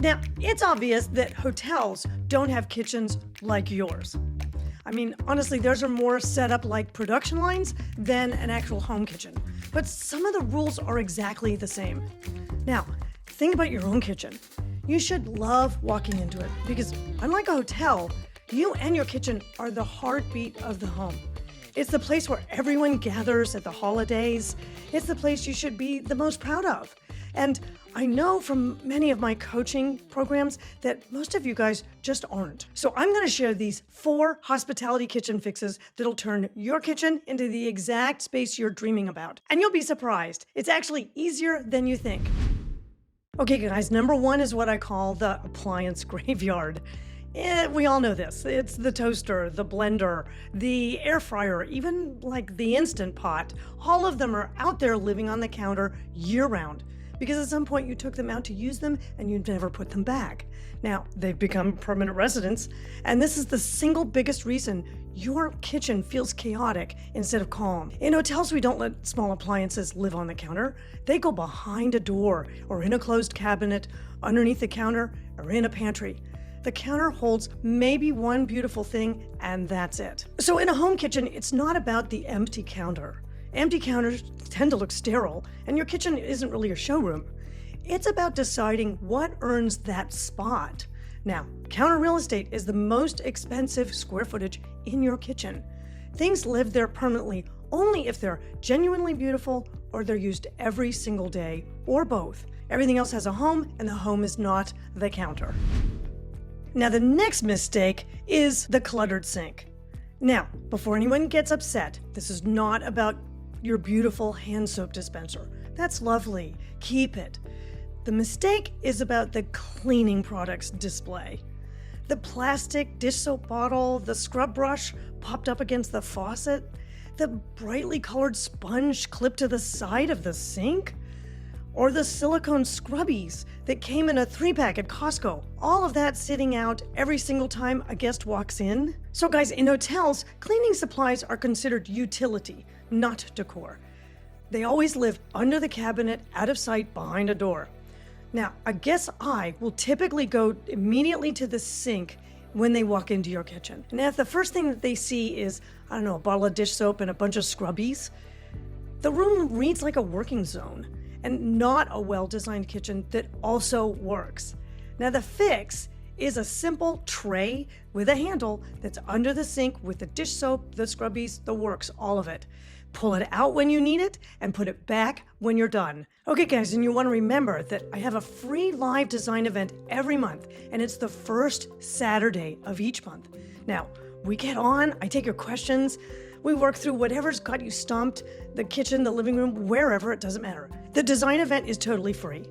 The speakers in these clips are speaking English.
Now, it's obvious that hotels don't have kitchens like yours. I mean, honestly, theirs are more set up like production lines than an actual home kitchen. But some of the rules are exactly the same. Now, think about your own kitchen. You should love walking into it because, unlike a hotel, you and your kitchen are the heartbeat of the home. It's the place where everyone gathers at the holidays. It's the place you should be the most proud of. And I know from many of my coaching programs that most of you guys just aren't. So I'm going to share these 4 hospitality kitchen fixes that'll turn your kitchen into the exact space you're dreaming about. And you'll be surprised. It's actually easier than you think. Okay, guys, number 1 is what I call the appliance graveyard. We all know this. It's the toaster, the blender, the air fryer, even like the Instant Pot. All of them are out there living on the counter year-round because at some point you took them out to use them and you never put them back. Now, they've become permanent residents, and this is the single biggest reason your kitchen feels chaotic instead of calm. In hotels, we don't let small appliances live on the counter. They go behind a door or in a closed cabinet, underneath the counter, or in a pantry. The counter holds maybe one beautiful thing, and that's it. So in a home kitchen, it's not about the empty counter. Empty counters tend to look sterile, and your kitchen isn't really a showroom. It's about deciding what earns that spot. Now, counter real estate is the most expensive square footage in your kitchen. Things live there permanently only if they're genuinely beautiful or they're used every single day, or both. Everything else has a home, and the home is not the counter. Now, the next mistake is the cluttered sink. Now, before anyone gets upset, this is not about your beautiful hand soap dispenser. That's lovely. Keep it. The mistake is about the cleaning products display. The plastic dish soap bottle, the scrub brush popped up against the faucet, the brightly colored sponge clipped to the side of the sink, or the silicone scrubbies that came in a 3-pack at Costco. All of that sitting out every single time a guest walks in. So guys, in hotels, cleaning supplies are considered utility, not decor. They always live under the cabinet, out of sight, behind a door. Now, a guest's eye will typically go immediately to the sink when they walk into your kitchen. And if the first thing that they see is, I don't know, a bottle of dish soap and a bunch of scrubbies, the room reads like a working zone and not a well-designed kitchen that also works. Now, the fix is a simple tray with a handle that's under the sink with the dish soap, the scrubbies, the works, all of it. Pull it out when you need it and put it back when you're done. Okay, guys, and you want to remember that I have a free live design event every month, and it's the first Saturday of each month. Now, we get on, I take your questions, we work through whatever's got you stumped, the kitchen, the living room, wherever, it doesn't matter. The design event is totally free.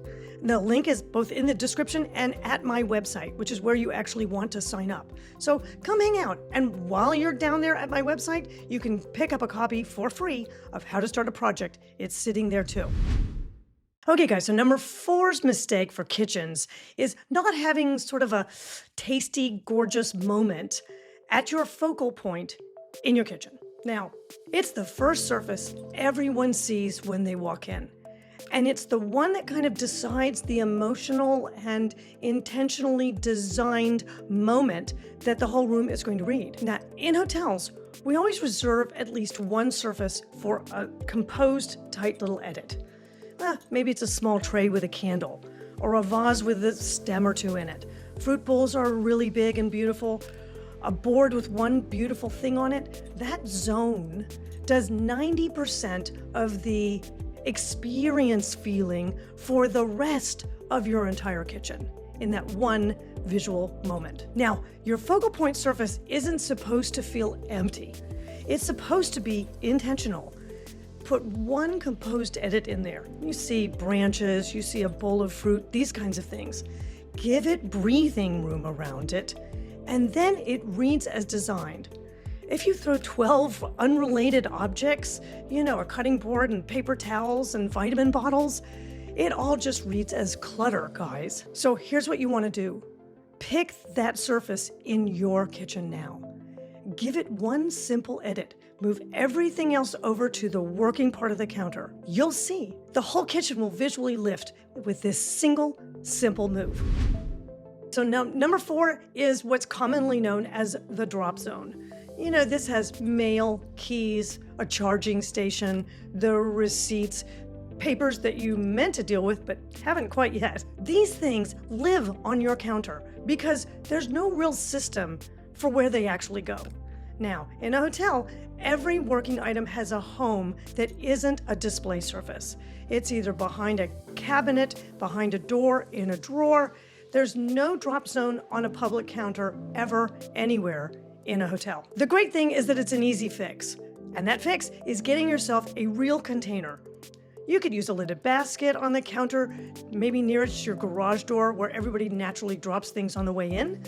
The link is both in the description and at my website, which is where you actually want to sign up. So come hang out, and while you're down there at my website, you can pick up a copy for free of How to Start a Project. It's sitting there too. Okay, guys, so number 4's mistake for kitchens is not having sort of a tasty, gorgeous moment at your focal point in your kitchen. Now, it's the first surface everyone sees when they walk in. And it's the one that kind of decides the emotional and intentionally designed moment that the whole room is going to read. Now, in hotels, we always reserve at least one surface for a composed, tight little edit. Maybe it's a small tray with a candle, or a vase with a stem or 2 in it. Fruit bowls are really big and beautiful. A board with one beautiful thing on it. That zone does 90% of the experience feeling for the rest of your entire kitchen in that one visual moment. Now, your focal point surface isn't supposed to feel empty. It's supposed to be intentional. Put one composed edit in there. You see branches, you see a bowl of fruit, these kinds of things. Give it breathing room around it, and then it reads as designed. If you throw 12 unrelated objects, a cutting board and paper towels and vitamin bottles, it all just reads as clutter, guys. So here's what you want to do. Pick that surface in your kitchen now. Give it one simple edit. Move everything else over to the working part of the counter. You'll see the whole kitchen will visually lift with this single, simple move. So now, number 4 is what's commonly known as the drop zone. You know, this has mail, keys, a charging station, the receipts, papers that you meant to deal with but haven't quite yet. These things live on your counter because there's no real system for where they actually go. Now, in a hotel, every working item has a home that isn't a display surface. It's either behind a cabinet, behind a door, in a drawer. There's no drop zone on a public counter ever, anywhere in a hotel. The great thing is that it's an easy fix, and that fix is getting yourself a real container. You could use a lidded basket on the counter, maybe nearest your garage door where everybody naturally drops things on the way in.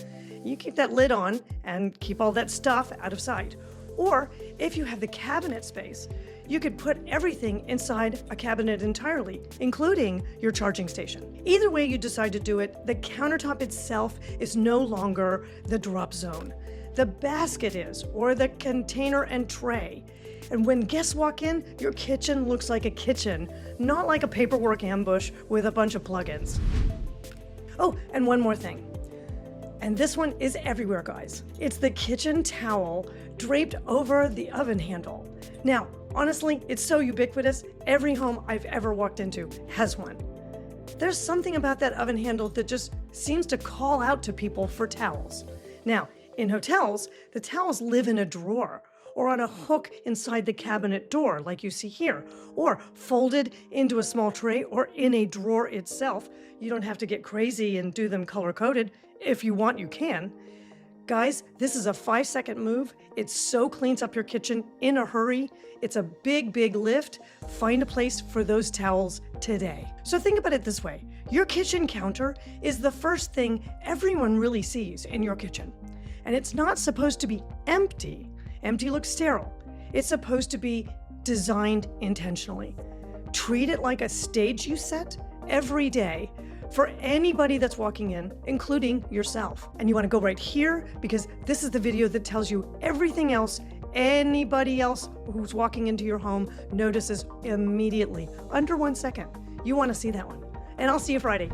You keep that lid on and keep all that stuff out of sight. Or if you have the cabinet space, you could put everything inside a cabinet entirely, including your charging station. Either way you decide to do it, the countertop itself is no longer the drop zone. The basket is, or the container and tray. And when guests walk in, your kitchen looks like a kitchen, not like a paperwork ambush with a bunch of plugins. Oh, and one more thing. And this one is everywhere, guys. It's the kitchen towel draped over the oven handle. Now, honestly, it's so ubiquitous, every home I've ever walked into has one. There's something about that oven handle that just seems to call out to people for towels. Now, in hotels, the towels live in a drawer or on a hook inside the cabinet door like you see here, or folded into a small tray or in a drawer itself. You don't have to get crazy and do them color-coded. If you want, you can. Guys, this is a 5-second move. It so cleans up your kitchen in a hurry. It's a big, big lift. Find a place for those towels today. So think about it this way. Your kitchen counter is the first thing everyone really sees in your kitchen. And it's not supposed to be empty. Empty looks sterile. It's supposed to be designed intentionally. Treat it like a stage you set every day for anybody that's walking in, including yourself. And you want to go right here because this is the video that tells you everything else anybody else who's walking into your home notices immediately, under 1 second. You want to see that one. And I'll see you Friday.